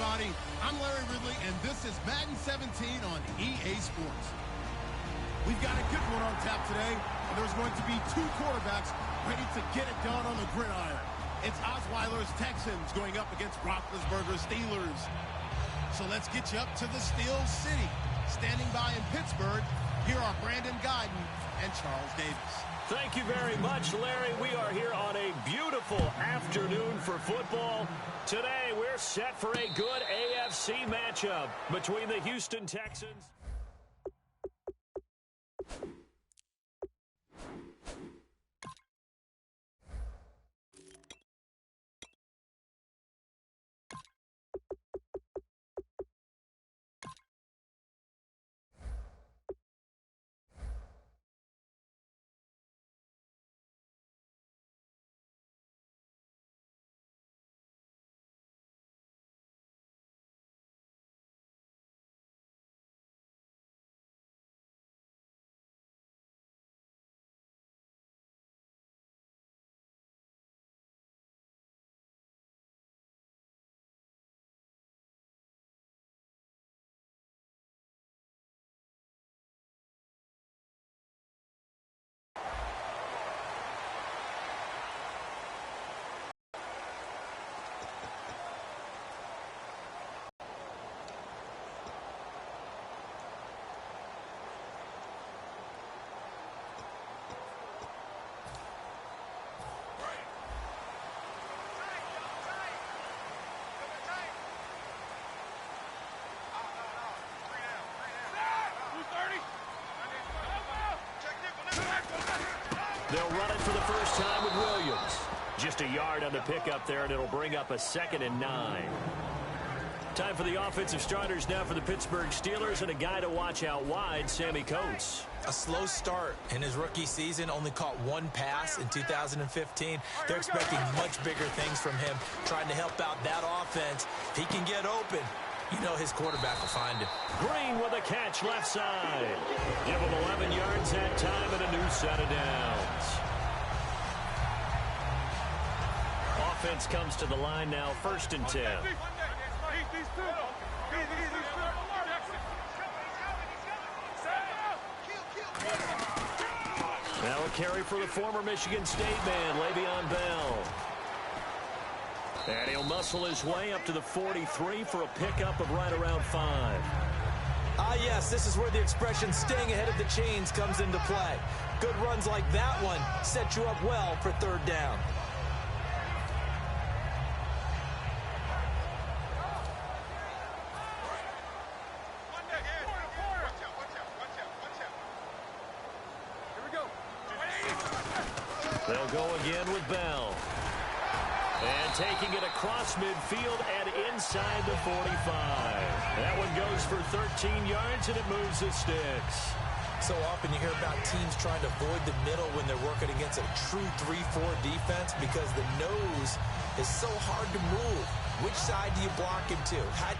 everybody. I'm Larry Ridley, and this is Madden 17 on EA Sports. We've got a good one on tap today, and there's going to be two quarterbacks ready to get it done on the gridiron. It's Osweiler's Texans going up against Roethlisberger's Steelers. So let's get you up to the Steel City. Standing by in Pittsburgh, here are Brandon Guyton and Charles Davis. Thank you very much, Larry. We are here on a beautiful afternoon for football. Today, we're set for a good AFC matchup between the Houston Texans. They'll run it for the first time with Williams. Just a yard on the pickup there, and it'll bring up a 2nd and 9. Time for the offensive starters now for the Pittsburgh Steelers, and a guy to watch out wide, Sammy Coates. A slow start in his rookie season, only caught one pass in 2015. They're expecting much bigger things from him, trying to help out that offense. If he can get open, you know his quarterback will find him. Green with a catch left side. Give him 11 yards that time and a new set of downs. Offense comes to the line now, 1st and 10. Now a carry for the former Michigan State man, Le'Veon Bell. And he'll muscle his way up to the 43 for a pickup of right around 5. Yes, this is where the expression staying ahead of the chains comes into play. Good runs like that one set you up well for 3rd down. They'll go again with Bell. And taking it across midfield and inside the 45. That one goes for 13 yards, and it moves the sticks. So often you hear about teams trying to avoid the middle when they're working against a true 3-4 defense because the nose is so hard to move. Which side do you block him to?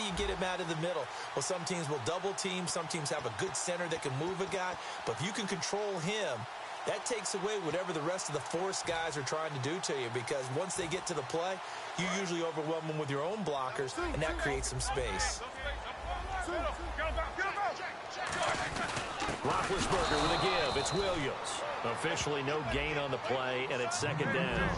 You get him out of the middle. Well, some teams will double team. Some teams have a good center that can move a guy. But if you can control him, that takes away whatever the rest of the force guys are trying to do to you, because once they get to the play, you usually overwhelm them with your own blockers, and that creates some space. Roethlisberger with a give. It's Williams. Officially no gain on the play, and it's second down.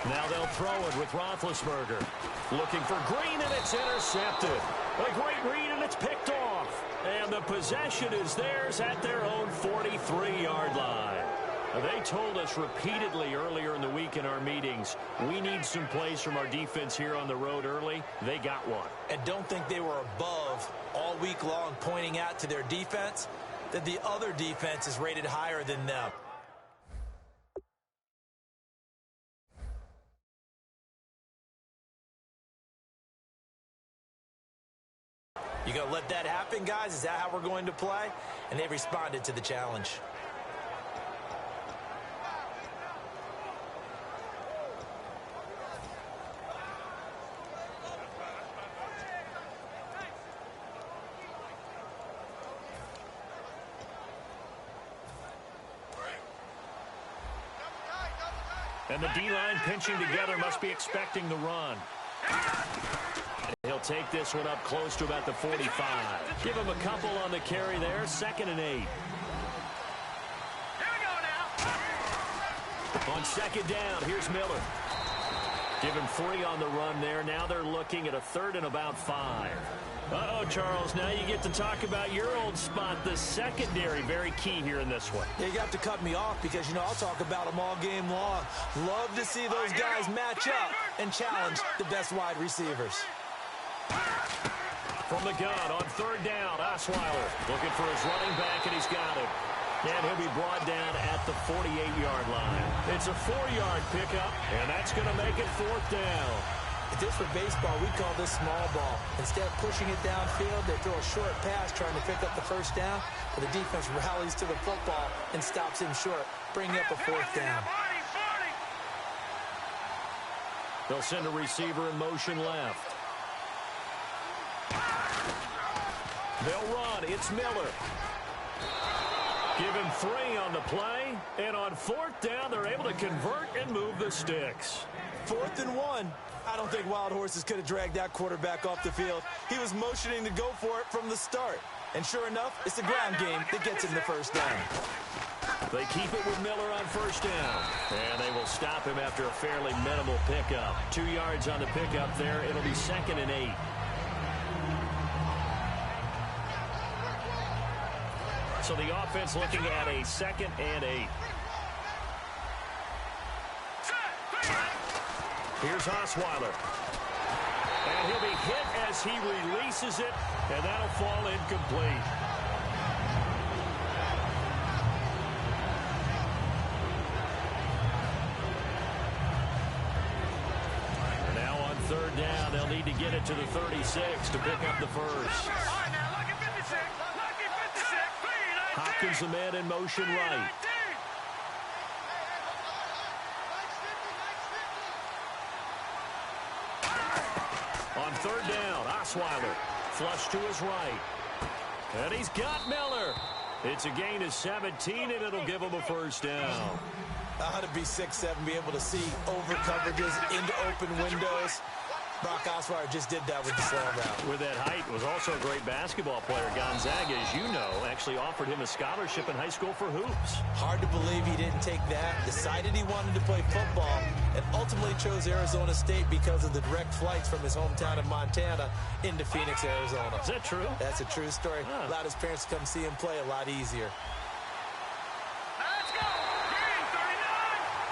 Now they'll throw it with Roethlisberger. Looking for Green, and it's intercepted. A great read, and it's picked off. And the possession is theirs at their own 43-yard line. They told us repeatedly earlier in the week in our meetings, we need some plays from our defense here on the road early. They got one. And don't think they were above all week long pointing out to their defense that the other defense is rated higher than them. You going to let that happen, guys? Is that how we're going to play? And they responded to the challenge. And the D-line pinching together, must be expecting the run. He'll take this one up close to about the 45. Give him a couple on the carry there. 2nd and 8. Here we go now. On 2nd down, here's Miller. Give him 3 on the run there. Now they're looking at a 3rd and about 5. Uh-oh, Charles, now you get to talk about your old spot, the secondary. Very key here in this one. You got to cut me off because, you know, I'll talk about them all game long. Love to see those guys match up and challenge the best wide receivers. From the gun on 3rd down, Osweiler looking for his running back, and he's got him. And he'll be brought down at the 48-yard line. It's a 4-yard pickup, and that's going to make it 4th down. If this were baseball, we'd call this small ball. Instead of pushing it downfield, they throw a short pass trying to pick up the 1st down, but the defense rallies to the football and stops him short, bringing up a 4th down. They'll send a receiver in motion left. They'll run. It's Miller. Give him 3 on the play, and on 4th down, they're able to convert and move the sticks. 4th and 1. I don't think Wild Horses could have dragged that quarterback off the field. He was motioning to go for it from the start. And sure enough, it's the ground game that gets him the 1st down. They keep it with Miller on 1st down. And they will stop him after a fairly minimal pickup. 2 yards on the pickup there. It'll be 2nd and 8. So the offense looking at a 2nd and 8. Here's Osweiler. And he'll be hit as he releases it, and that'll fall incomplete. And now on 3rd down, they'll need to get it to the 36 to pick up the 1st. Hopkins, the man in motion right. On 3rd down, Osweiler flush to his right. And he's got Miller. It's a gain of 17, and it'll give him a 1st down. How to be 6'7", be able to see over coverages into open windows. Brock Osweiler just did that with the slam route. With that height, was also a great basketball player. Gonzaga, as you know, actually offered him a scholarship in high school for hoops. Hard to believe he didn't take that, decided he wanted to play football, and ultimately chose Arizona State because of the direct flights from his hometown of Montana into Phoenix, Arizona. Is that true? That's a true story. Allowed his parents to come see him play a lot easier.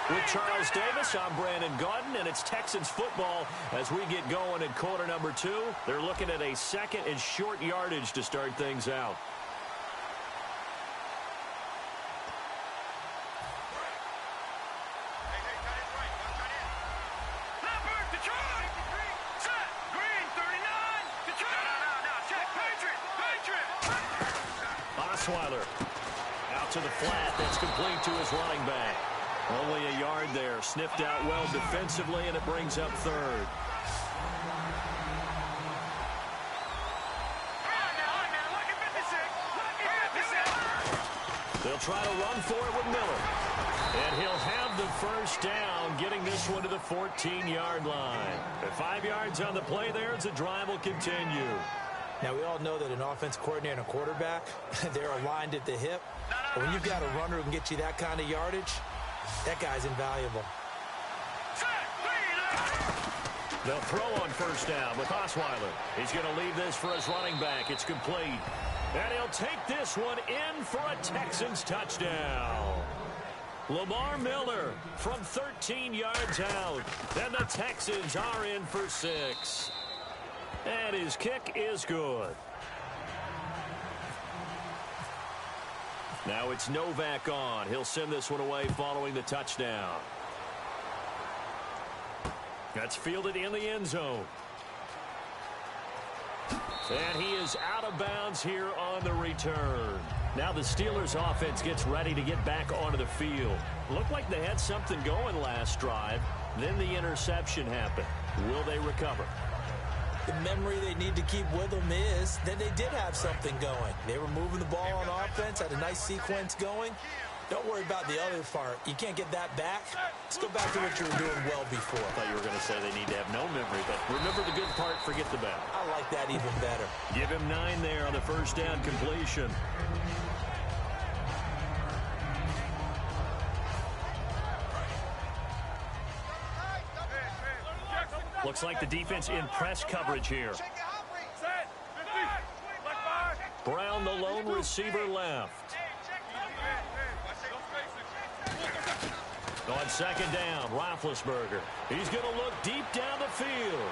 With Charles Davis, I'm Brandon Gaudin, and it's Texans football as we get going in quarter number 2. They're looking at a 2nd and short yardage to start things out. Osweiler to the flat. That's complete to his running back. Only a yard there. Sniffed out well defensively, and it brings up third. They'll try to run for it with Miller. And he'll have the first down, getting this one to the 14-yard line. At 5 yards on the play there, as the drive will continue. Now, we all know that an offense coordinator and a quarterback, they're aligned at the hip. But when you've got a runner who can get you that kind of yardage, that guy's invaluable. They'll throw on first down with Osweiler. He's going to leave this for his running back. It's complete. And he'll take this one in for a Texans touchdown. Lamar Miller from 13 yards out. And the Texans are in for 6. And his kick is good. Now it's Novak on. He'll send this one away following the touchdown. That's fielded in the end zone. And he is out of bounds here on the return. Now the Steelers offense gets ready to get back onto the field. Looked like they had something going last drive. Then the interception happened. Will they recover? The memory they need to keep with them is that they did have something going. They were moving the ball on offense, had a nice sequence going. Don't worry about the other part. You can't get that back. Let's go back to what you were doing well before. I thought you were going to say they need to have no memory, but remember the good part, forget the bad. I like that even better. Give him 9 there on the first down completion. Looks like the defense in press coverage here. Brown, the lone receiver, left. On second down, Roethlisberger. He's going to look deep down the field.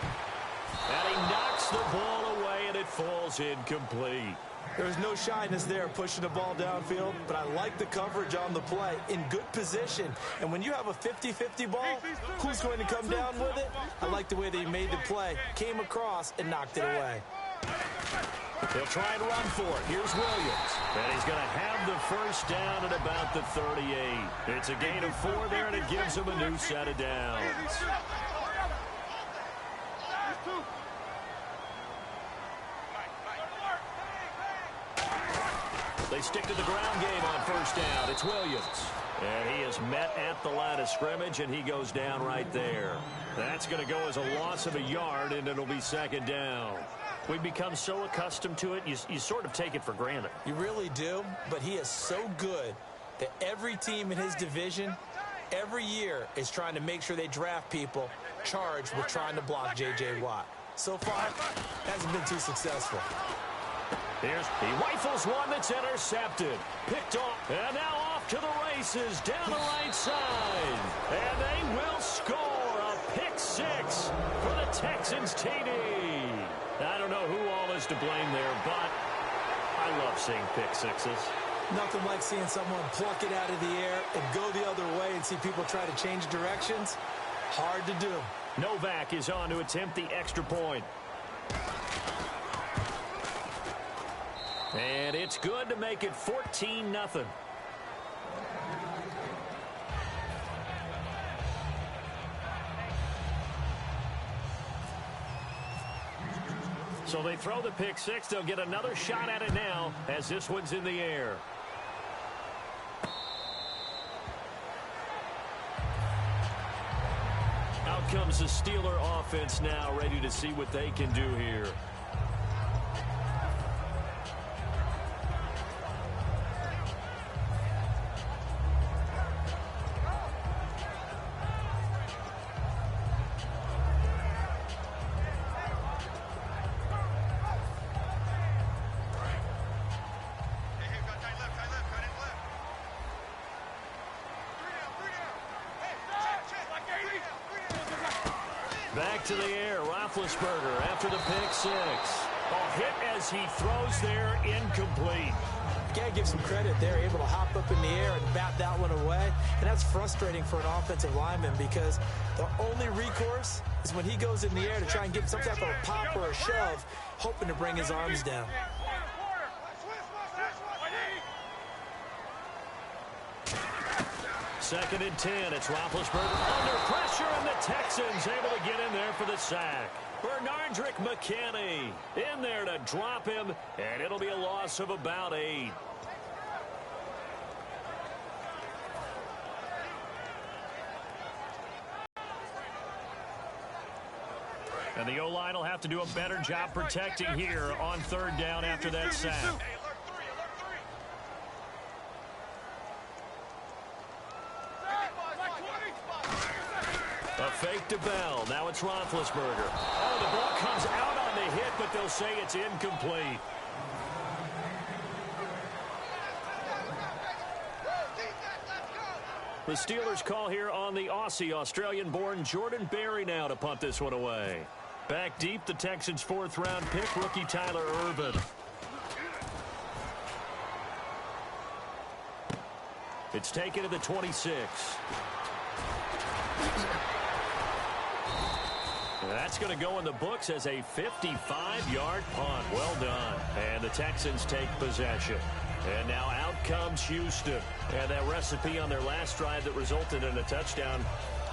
And he knocks the ball away, and it falls incomplete. There's no shyness there pushing the ball downfield, but I like the coverage on the play. In good position. And when you have a 50-50 ball, who's going to come down with it? I like the way that he made the play, came across, and knocked it away. He'll try and run for it. Here's Williams. And he's going to have the first down at about the 38. It's a gain of 4 there, and it gives him a new set of downs. They stick to the ground game on first down. It's Williams. And he is met at the line of scrimmage, and he goes down right there. That's going to go as a loss of a yard, and it'll be second down. We've become so accustomed to it, you sort of take it for granted. You really do, but he is so good that every team in his division, every year, is trying to make sure they draft people charged with trying to block J.J. Watt. So far, hasn't been too successful. He rifles one that's intercepted. Picked off. And now off to the races down the right side. And they will score a pick 6 for the Texans TD. I don't know who all is to blame there, but I love seeing pick 6s. Nothing like seeing someone pluck it out of the air and go the other way and see people try to change directions. Hard to do. Novak is on to attempt the extra point. And it's good to make it 14-0. So they throw the pick 6. They'll get another shot at it now as this one's in the air. Out comes the Steeler offense now, ready to see what they can do here. Back to the air, Roethlisberger after the pick 6. A hit as he throws there, incomplete. You gotta give some credit. They're able to hop up in the air and bat that one away. And that's frustrating for an offensive lineman because the only recourse is when he goes in the air to try and get some type of a pop or a shove, hoping to bring his arms down. 2nd and 10. It's Roethlisberger under pressure, and the Texans able to get in there for the sack. Bernardrick McKinney in there to drop him, and it'll be a loss of about 8. And the O-line will have to do a better job protecting here on 3rd down after that sack. A fake to Bell. Now it's Roethlisberger. Oh, the ball comes out on the hit, but they'll say it's incomplete. The Steelers call here on the Aussie, Australian-born Jordan Berry now to punt this one away. Back deep, the Texans' 4th-round pick, rookie Tyler Ervin. It's taken to the 26. That's going to go in the books as a 55-yard punt. Well done. And the Texans take possession. And now out comes Houston. And that recipe on their last drive that resulted in a touchdown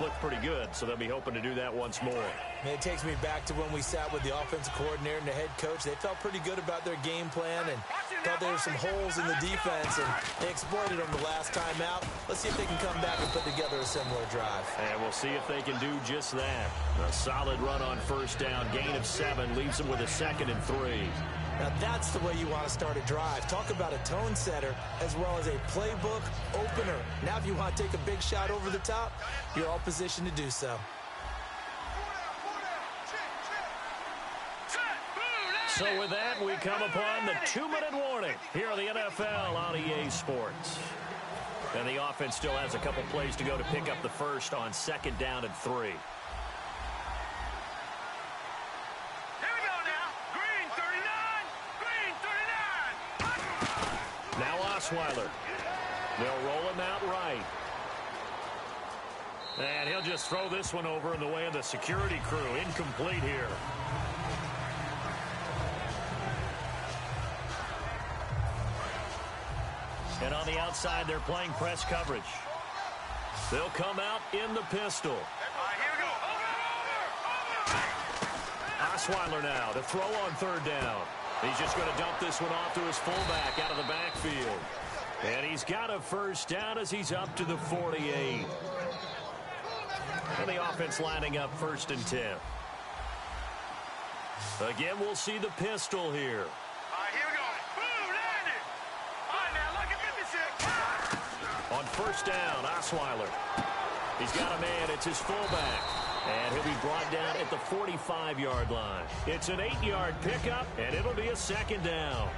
looked pretty good, so they'll be hoping to do that once more. And it takes me back to when we sat with the offensive coordinator and the head coach. They felt pretty good about their game plan and thought there were some holes in the defense, and they exploited them the last time out. Let's see if they can come back and put together a similar drive. And we'll see if they can do just that. A solid run on 1st down, gain of 7, leaves them with a 2nd and 3. Now that's the way you want to start a drive. Talk about a tone setter as well as a playbook opener. Now if you want to take a big shot over the top, you're all positioned to do so. So with that, we come upon the 2-minute warning here on the NFL on EA Sports. And the offense still has a couple plays to go to pick up the first on 2nd down and 3. Now Osweiler. They'll roll him out right. And he'll just throw this one over in the way of the security crew. Incomplete here. And on the outside, they're playing press coverage. They'll come out in the pistol. Here we go. Osweiler now to throw on 3rd down. He's just going to dump this one off to his fullback out of the backfield. And he's got a 1st down as he's up to the 48. And the offense lining up 1st and 10. Again, we'll see the pistol here. Here we go. Boom, landed. All right, now, look at 56. On 1st down, Osweiler. He's got a man. It's his fullback. And he'll be brought down at the 45-yard line. It's an 8-yard pickup, and it'll be a 2nd down.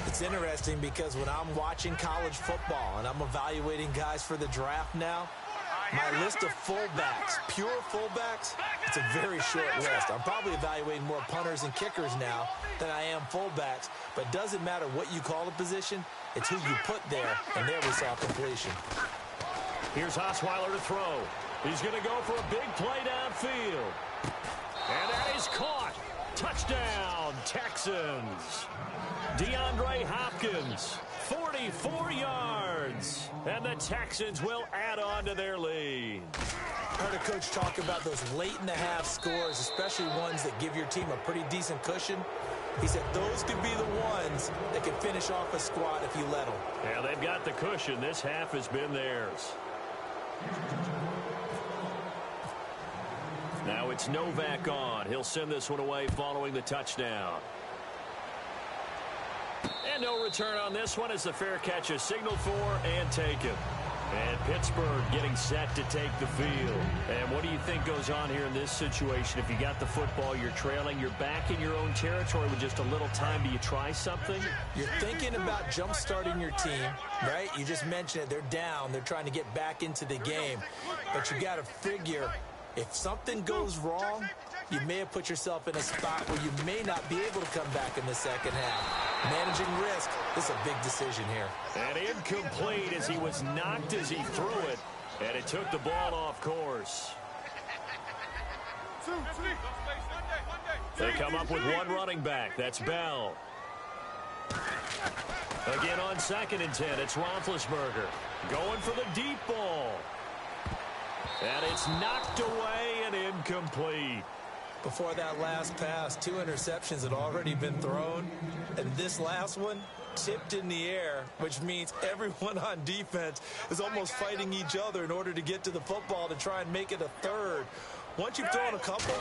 It's interesting because when I'm watching college football and I'm evaluating guys for the draft now, my list of fullbacks, pure fullbacks, it's a very short list. I'm probably evaluating more punters and kickers now than I am fullbacks. But it doesn't matter what you call the position, it's who you put there, and there we saw completion. Here's Osweiler to throw. He's going to go for a big play downfield. And that is caught. Touchdown, Texans. DeAndre Hopkins, 44 yards. And the Texans will add on to their lead. I heard a coach talk about those late-in-the-half scores, especially ones that give your team a pretty decent cushion. He said those could be the ones that can finish off a squad if you let them. Yeah, they've got the cushion. This half has been theirs. Now it's Novak on. He'll send this one away following the touchdown. And no return on this one as the fair catch is signaled for and taken. And Pittsburgh getting set to take the field. And what do you think goes on here in this situation? If you got the football, you're trailing, you're back in your own territory with just a little time. Do you try something? You're thinking about jump-starting your team, right? You just mentioned it. They're down. They're trying to get back into the game. But you got to figure if something goes wrong, you may have put yourself in a spot where you may not be able to come back in the second half. Managing risk, this is a big decision here. And incomplete as he was knocked as he threw it. And it took the ball off course. They come up with one running back. That's Bell. Again on 2nd and 10, it's Roethlisberger. Going for the deep ball. And it's knocked away and incomplete. Before that last pass, 2 interceptions had already been thrown. And this last one tipped in the air, which means everyone on defense is almost fighting each other in order to get to the football to try and make it a third. Once you've thrown a couple,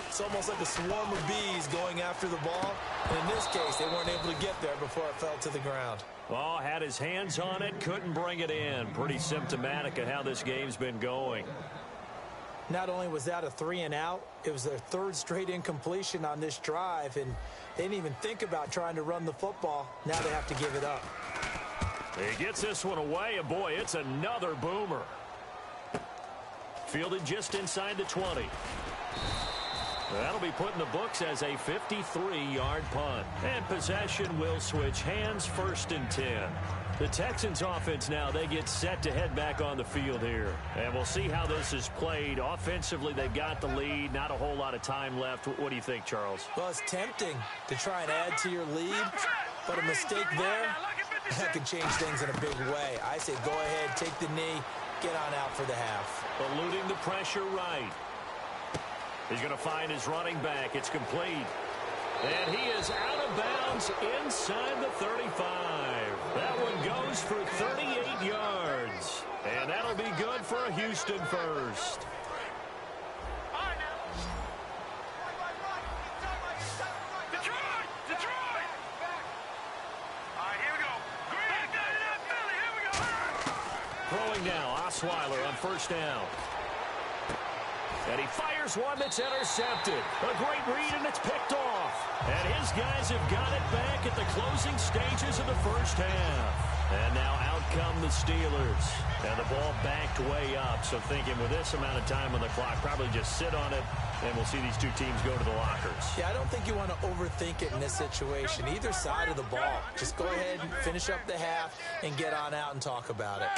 it's almost like a swarm of bees going after the ball. And in this case, they weren't able to get there before it fell to the ground. Oh, had his hands on it, couldn't bring it in. Pretty symptomatic of how this game's been going. Not only was that a 3-and-out, it was their 3rd straight incompletion on this drive, and they didn't even think about trying to run the football. Now they have to give it up. He gets this one away, and boy, it's another boomer. Fielded just inside the 20. That'll be put in the books as a 53-yard punt. And possession will switch hands, 1st and 10. The Texans offense now, they get set to head back on the field here. And we'll see how this is played. Offensively, they've got the lead. Not a whole lot of time left. What do you think, Charles? Well, it's tempting to try and add to your lead, but a mistake there, that can change things in a big way. I say go ahead, take the knee, get on out for the half. Eluding the pressure right. He's going to find his running back. It's complete. And he is out of bounds inside the 35. That one goes for 38 yards. And that'll be good for a Houston first. Detroit! Detroit! All right, here we go. Philly, here we go. Throwing now, Osweiler on 1st down. And he fires one that's intercepted. A great read, and it's picked off. And his guys have got it back at the closing stages of the 1st half. And now out come the Steelers. And the ball backed way up. So thinking with this amount of time on the clock, probably just sit on it, and we'll see these two teams go to the lockers. Yeah, I don't think you want to overthink it in this situation. Either side of the ball. Just go ahead and finish up the half and get on out and talk about it.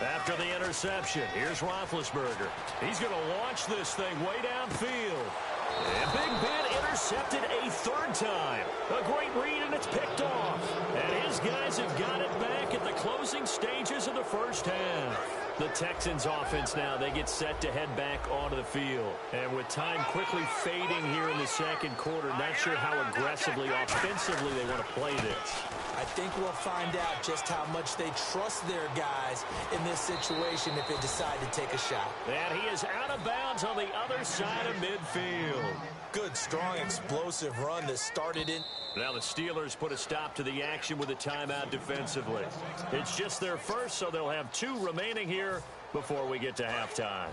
After the interception, here's Roethlisberger. He's going to launch this thing way downfield. And Big Ben intercepted a 3rd time. A great read, and it's picked off. And his guys have got it back at the closing stages of the 1st half. The Texans offense now, they get set to head back onto the field. And with time quickly fading here in the 2nd quarter, not sure how aggressively, offensively they want to play this. I think we'll find out just how much they trust their guys in this situation if they decide to take a shot. And he is out of bounds on the other side of midfield. Good, strong, explosive run that started in. Now the Steelers put a stop to the action with a timeout defensively. It's just their first, so they'll have 2 remaining here before we get to halftime.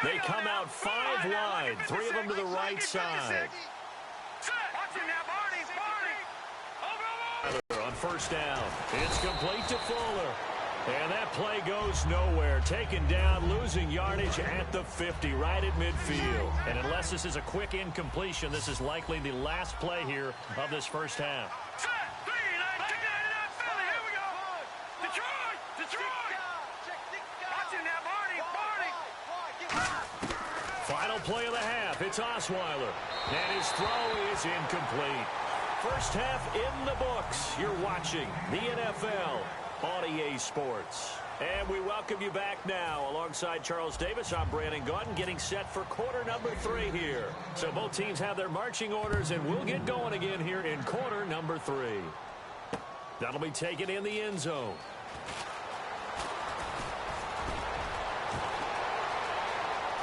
They come out 5 wide, 3 of them to the right side. On 1st down, it's complete to Fuller. And that play goes nowhere. Taken down, losing yardage at the 50, right at midfield. And unless this is a quick incompletion, this is likely the last play here of this 1st half. Final play of the half. It's Osweiler. And his throw is incomplete. 1st half in the books. You're watching the NFL on EA Sports. And we welcome you back now. Alongside Charles Davis, I'm Brandon Gaudin, getting set for quarter number 3 here. So both teams have their marching orders, and we'll get going again here in quarter number 3. That'll be taken in the end zone.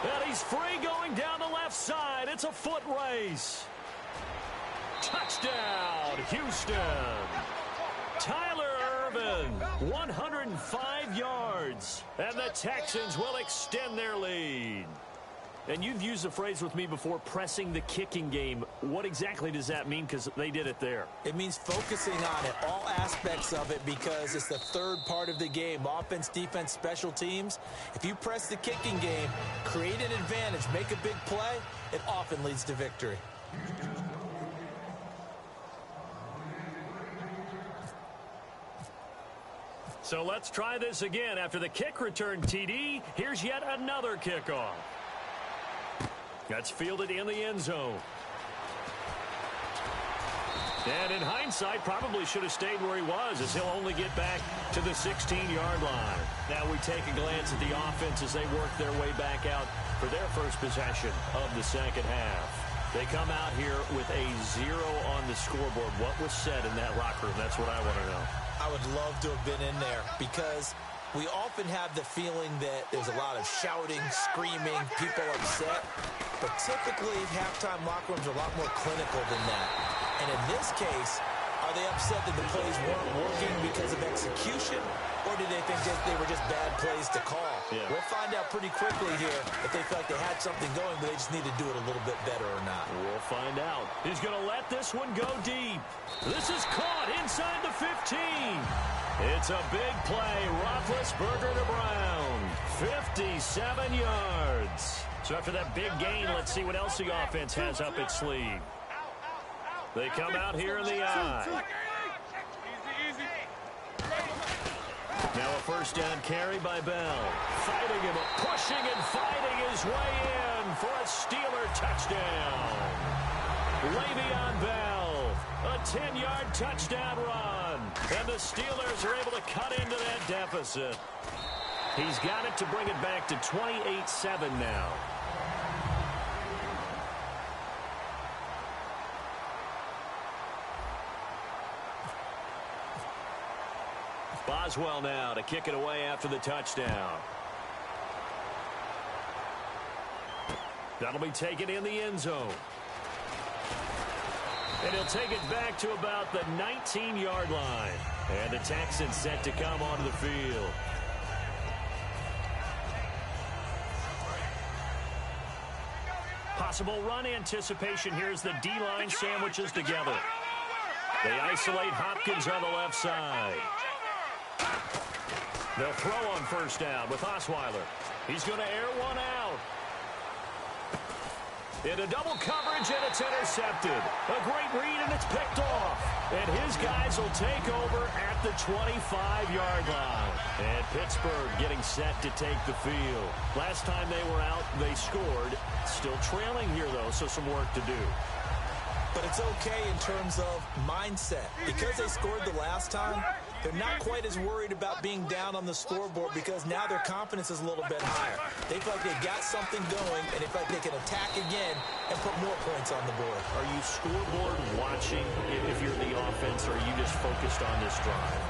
And he's free going down the left side. It's a foot race. Touchdown, Houston. Tyler Ervin, 105 yards. And the Texans will extend their lead. And you've used the phrase with me before, pressing the kicking game. What exactly does that mean? Because they did it there. It means focusing on it, all aspects of it, because it's the 3rd part of the game. Offense, defense, special teams. If you press the kicking game, create an advantage, make a big play, it often leads to victory. So let's try this again. After the kick return TD, here's yet another kickoff. That's fielded in the end zone. And in hindsight, probably should have stayed where he was, as he'll only get back to the 16-yard line. Now we take a glance at the offense as they work their way back out for their first possession of the second half. They come out here with a 0 on the scoreboard. What was said in that locker room? That's what I want to know. I would love to have been in there because we often have the feeling that there's a lot of shouting, screaming, people upset. But typically, halftime locker rooms are a lot more clinical than that. And in this case, are they upset that the plays weren't working because of execution? Or do they think that they were just bad plays to call? Yeah. We'll find out pretty quickly here if they feel like they had something going, but they just need to do it a little bit better or not. We'll find out. He's going to let this one go deep. This is caught inside the 15. It's a big play. Roethlisberger to Brown. 57 yards. So after that big gain, let's see what else the offense has up its sleeve. They come out here in the eye. Now a first down carry by Bell. Fighting him, pushing and fighting his way in for a Steeler touchdown. Le'Veon Bell, a 10-yard touchdown run. And the Steelers are able to cut into that deficit. He's got it to bring it back to 28-7 now. Boswell now to kick it away after the touchdown. That'll be taken in the end zone. And he'll take it back to about the 19-yard line. And the Texans set to come onto the field. Possible run anticipation here as the D-line sandwiches together. They isolate Hopkins on the left side. They'll throw on first down with Osweiler. He's going to air one out. Into double coverage, and it's intercepted. A great read, and it's picked off. And his guys will take over at the 25-yard line. And Pittsburgh getting set to take the field. Last time they were out, they scored. Still trailing here, though, so some work to do. But it's okay in terms of mindset. Because they scored the last time, they're not quite as worried about being down on the scoreboard because now their confidence is a little bit higher. They feel like they've got something going, and they feel like they can attack again and put more points on the board. Are you scoreboard watching if you're the offense, or are you just focused on this drive?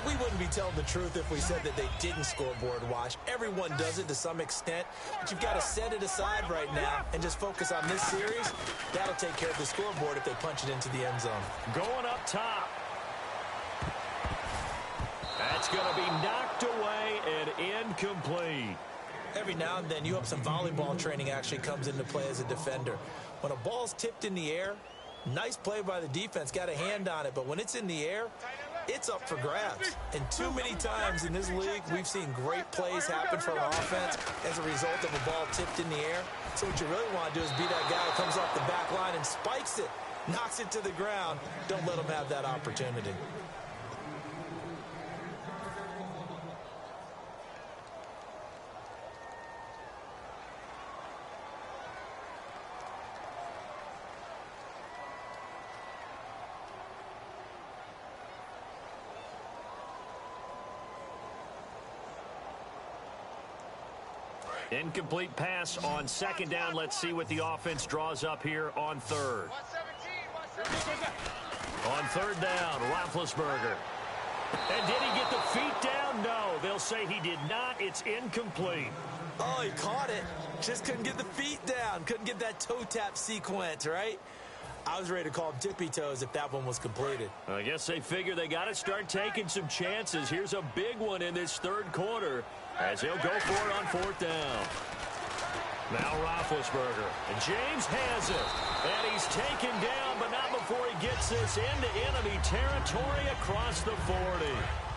We wouldn't be telling the truth if we said that they didn't scoreboard watch. Everyone does it to some extent, but you've got to set it aside right now and just focus on this series. That'll take care of the scoreboard if they punch it into the end zone. Going up top. That's going to be knocked away and incomplete. Every now and then, you hope some volleyball training actually comes into play as a defender. When a ball's tipped in the air, nice play by the defense, got a hand on it, but when it's in the air, it's up for grabs. And too many times in this league, we've seen great plays happen for an offense as a result of a ball tipped in the air. So what you really want to do is be that guy who comes off the back line and spikes it, knocks it to the ground. Don't let them have that opportunity. Incomplete pass on second down. Let's see what the offense draws up here on third. On third down, Roethlisberger. And did he get the feet down? No, they'll say he did not. It's incomplete. Oh, he caught it. Just couldn't get the feet down. Couldn't get that toe tap sequence, right? I was ready to call him tippy toes if that one was completed. I guess they figure they got to start taking some chances. Here's a big one in this third quarter as he'll go for it on fourth down. Now Roethlisberger. And James has it. And he's taken down, but not before he gets this into enemy territory across the 40.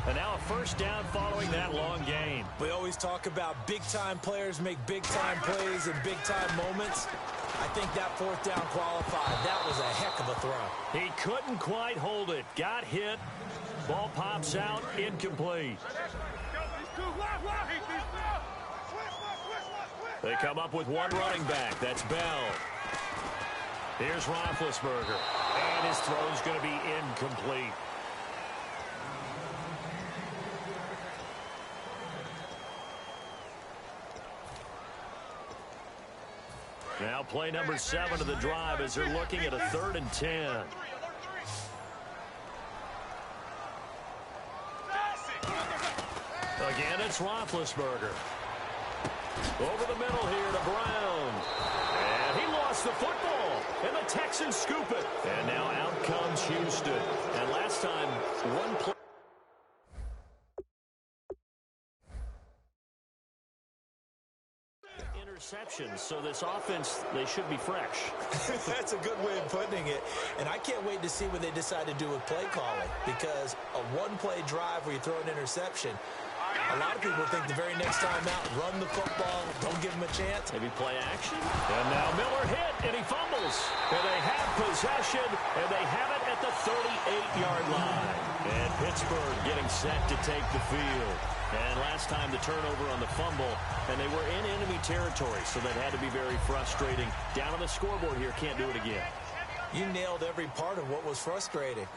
And now a first down following that long gain. We always talk about big-time players make big-time plays in big-time moments. I think that fourth down qualified. That was a heck of a throw. He couldn't quite hold it. Got hit. Ball pops out. Incomplete. They come up with one running back. That's Bell. Here's Roethlisberger. And his throw is going to be incomplete. Now play number 7 of the drive as they're looking at a 3rd and 10. Again, it's Roethlisberger. Over the middle here to Brown. And he lost the football. And the Texans scoop it. And now out comes Houston. And last time, one play. Interceptions, so this offense, they should be fresh. That's a good way of putting it. And I can't wait to see what they decide to do with play calling, because a one-play drive where you throw an interception, a lot of people think the very next time out, run the football, don't give them a chance. Maybe play action. And now Miller hit, and he fumbles. And they have possession, and they have it at the 38-yard line. And Pittsburgh getting set to take the field. And last time the turnover on the fumble, and they were in enemy territory, so that had to be very frustrating. Down on the scoreboard here, can't do it again. You nailed every part of what was frustrating.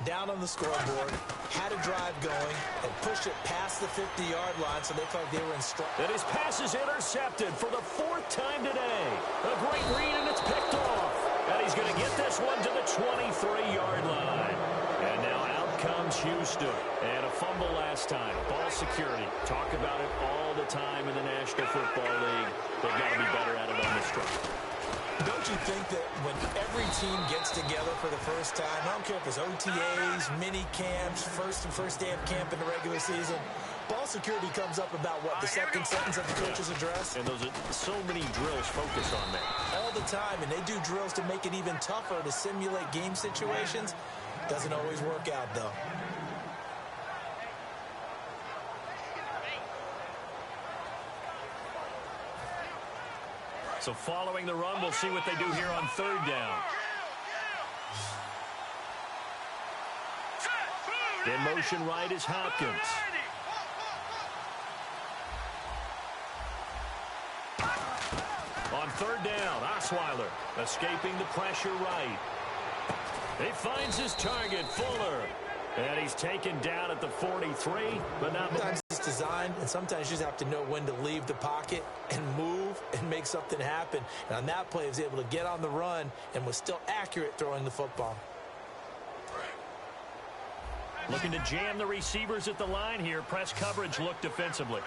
Down on the scoreboard, had a drive going, and pushed it past the 50-yard line, so they felt like they were in stride. And his pass is intercepted for the 4th time today. A great read, and it's picked off. And he's going to get this one to the 23-yard line. And now out comes Houston. And a fumble last time. Ball security. Talk about it all the time in the National Football League. They've got to be better at it on this drive. Don't you think that when every team gets together for the first time, I don't care if it's OTAs, mini camps, first day of camp in the regular season, ball security comes up about what, the second sentence of the coach's address? And those are so many drills focused on that. All the time, and they do drills to make it even tougher to simulate game situations. Doesn't always work out, though. So following the run, we'll see what they do here on 3rd down. In motion right is Hopkins. On 3rd down, Osweiler escaping the pressure right. He finds his target, Fuller. And he's taken down at the 43, but not... Sometimes it's designed, and sometimes you just have to know when to leave the pocket and move and make something happen. And on that play, he was able to get on the run and was still accurate throwing the football. Looking to jam the receivers at the line here. Press coverage look defensively.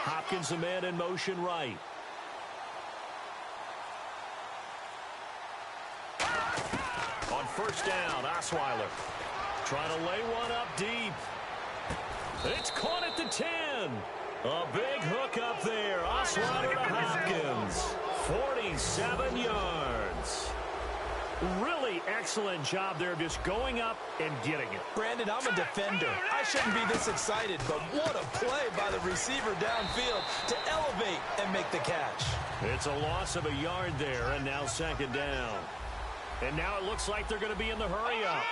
Hopkins the man in motion right. On 1st down, Osweiler trying to lay one up deep. It's caught at the 10. A big hook up there. Osweiler to Hopkins. 47 yards. Really excellent job there, just going up and getting it. Brandon, I'm a defender. I shouldn't be this excited, but what a play by the receiver downfield to elevate and make the catch. It's a loss of a yard there, and now 2nd down. And now it looks like they're going to be in the hurry-up.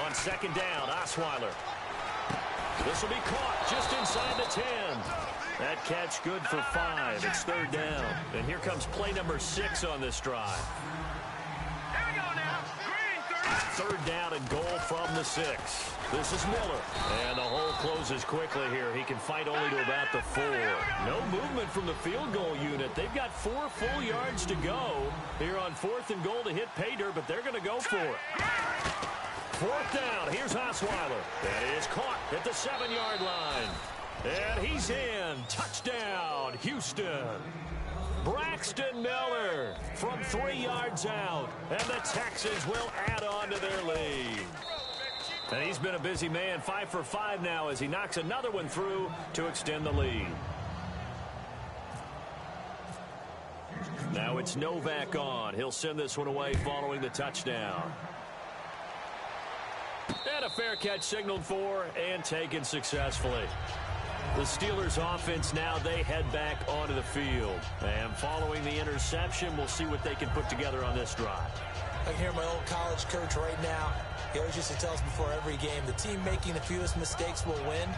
On 2nd down, Osweiler. This will be caught just inside the 10. That catch good for 5. It's 3rd down. And here comes play number 6 on this drive. Here we go now. Green, 3rd down and goal from the 6. This is Miller. And the hole closes quickly here. He can fight only to about the 4. No movement from the field goal unit. They've got 4 full yards to go here on 4th and goal to hit pay dirt, but they're going to go for it. 4th down. Here's Osweiler. That is caught at the 7-yard line. And he's in. Touchdown, Houston. Braxton Miller from 3 yards out. And the Texans will add on to their lead. And he's been a busy man. 5 for 5 now as he knocks another one through to extend the lead. Now it's Novak on. He'll send this one away following the touchdown. And a fair catch signaled for and taken successfully. The Steelers offense now, they head back onto the field. And following the interception, we'll see what they can put together on this drive. I can hear my old college coach right now. He always used to tell us before every game, the team making the fewest mistakes will win.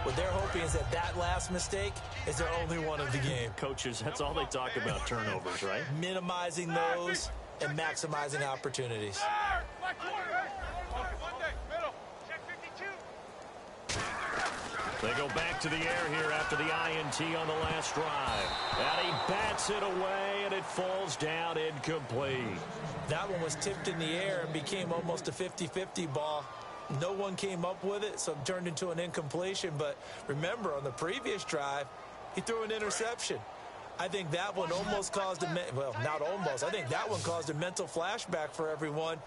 What they're hoping is that that last mistake is their only one of the game. Coaches, that's all they talk about, turnovers, right? Minimizing those and maximizing opportunities. They go back to the air here after the INT on the last drive. And he bats it away, and it falls down incomplete. That one was tipped in the air and became almost a 50-50 ball. No one came up with it, so it turned into an incompletion. But remember, on the previous drive, he threw an interception. I think that one almost caused a, well, not almost. I think that one caused a mental flashback for everyone.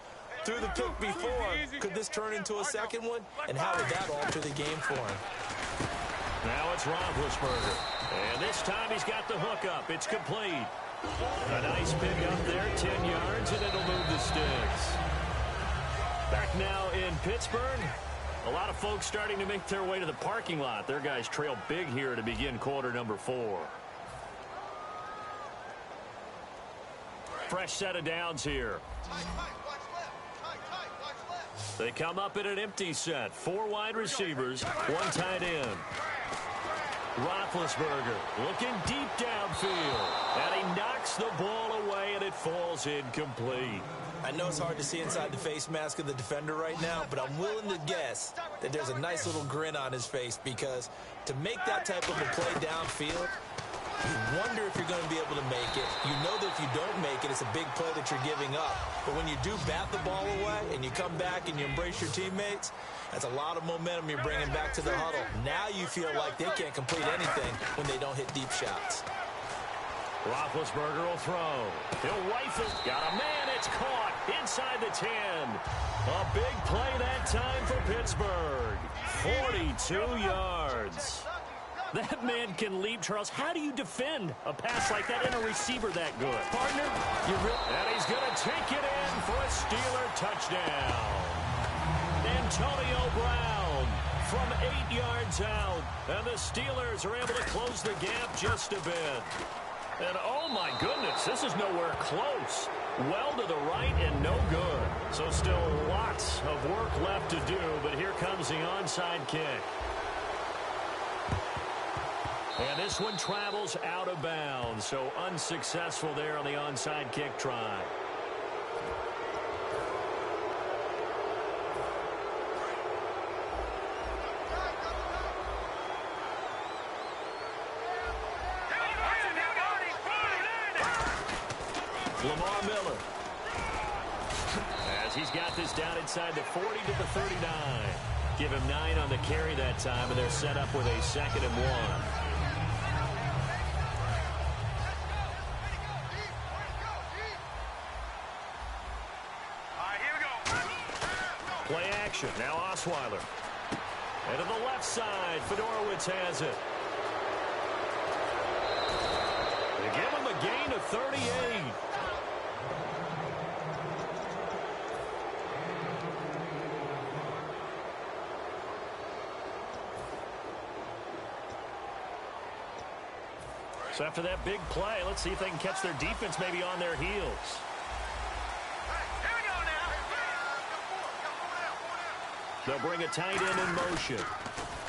Threw the pick before. Could this turn into a second one? And how would that alter the game for him? Now it's Roethlisberger. And this time he's got the hook up. It's complete. A nice pick up there, 10 yards, and it'll move the sticks. Back now in Pittsburgh. A lot of folks starting to make their way to the parking lot. Their guys trail big here to begin quarter number 4. Fresh set of downs here. They come up in an empty set. 4 wide receivers, 1 tight end. Roethlisberger looking deep downfield. And he knocks the ball away, and it falls incomplete. I know it's hard to see inside the face mask of the defender right now, but I'm willing to guess that there's a nice little grin on his face, because to make that type of a play downfield, you wonder if you're going to be able to make it. You know that if you don't make it, it's a big play that you're giving up. But when you do bat the ball away and you come back and you embrace your teammates, that's a lot of momentum you're bringing back to the huddle. Now you feel like they can't complete anything when they don't hit deep shots. Roethlisberger will throw. He'll rifle. Got a man. It's caught inside the 10. A big play that time for Pittsburgh. 42 yards. That man can leap, Charles. How do you defend a pass like that and a receiver that good? Partner, and he's going to take it in for a Steeler touchdown. Antonio Brown from 8 yards out. And the Steelers are able to close the gap just a bit. And oh my goodness, this is nowhere close. Well to the right and no good. So still lots of work left to do, but here comes the onside kick. And this one travels out of bounds, so unsuccessful there on the onside kick try. Lamar Miller. As he's got this down inside the 40 to the 39. Give him 9 on the carry that time, and they're set up with a 2nd and 1. Play action. Now Osweiler. And to the left side, Fedorowicz has it. They give him a gain of 38. So after that big play, let's see if they can catch their defense maybe on their heels. They'll bring a tight end in motion.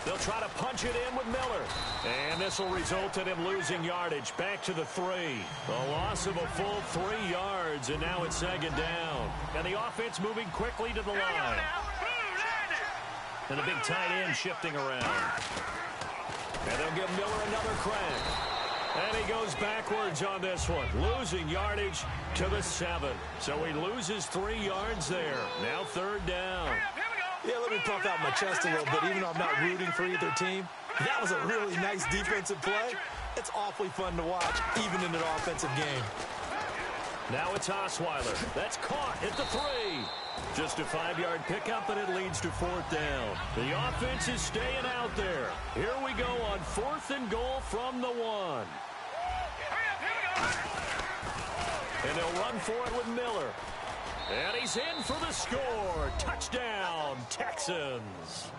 They'll try to punch it in with Miller. And this will result in him losing yardage. Back to the 3. A loss of a full 3 yards, and now it's 2nd down. And the offense moving quickly to the line. And the big tight end shifting around. And they'll give Miller another crack. And he goes backwards on this one, losing yardage to the 7. So he loses 3 yards there. Now 3rd down. Yeah, let me puff out my chest a little bit, even though I'm not rooting for either team. That was a really nice defensive play. It's awfully fun to watch, even in an offensive game. Now it's Osweiler. That's caught at the 3. Just a 5-yard pickup, and it leads to 4th down. The offense is staying out there. Here we go on 4th and goal from the 1. And they'll run for it with Miller. And he's in for the score. Touchdown, Texans.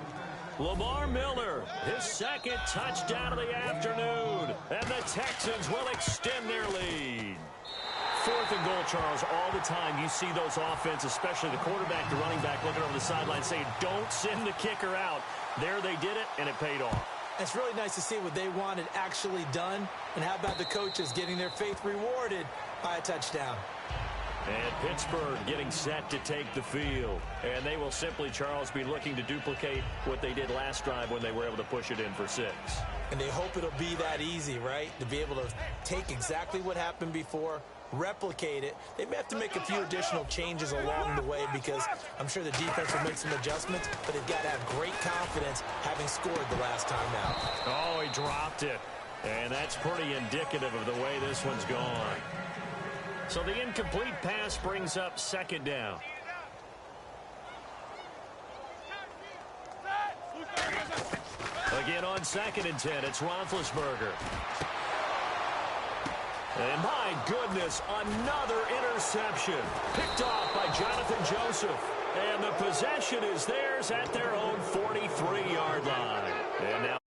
Lamar Miller, his 2nd touchdown of the afternoon. And the Texans will extend their lead. 4th and goal, Charles. All the time you see those offense, especially the quarterback, the running back, looking over the sideline saying, don't send the kicker out. There they did it, and it paid off. It's really nice to see what they wanted actually done. And how about the coaches getting their faith rewarded by a touchdown? And Pittsburgh getting set to take the field. And they will simply, Charles, be looking to duplicate what they did last drive when they were able to push it in for 6. And they hope it'll be that easy, right? To be able to take exactly what happened before, replicate it. They may have to make a few additional changes along the way because I'm sure the defense will make some adjustments, but they've got to have great confidence having scored the last time out. Oh, he dropped it. And that's pretty indicative of the way this one's gone. So the incomplete pass brings up 2nd down. Again on 2nd and 10, it's Roethlisberger. And my goodness, another interception. Picked off by Jonathan Joseph. And the possession is theirs at their own 43-yard line. And now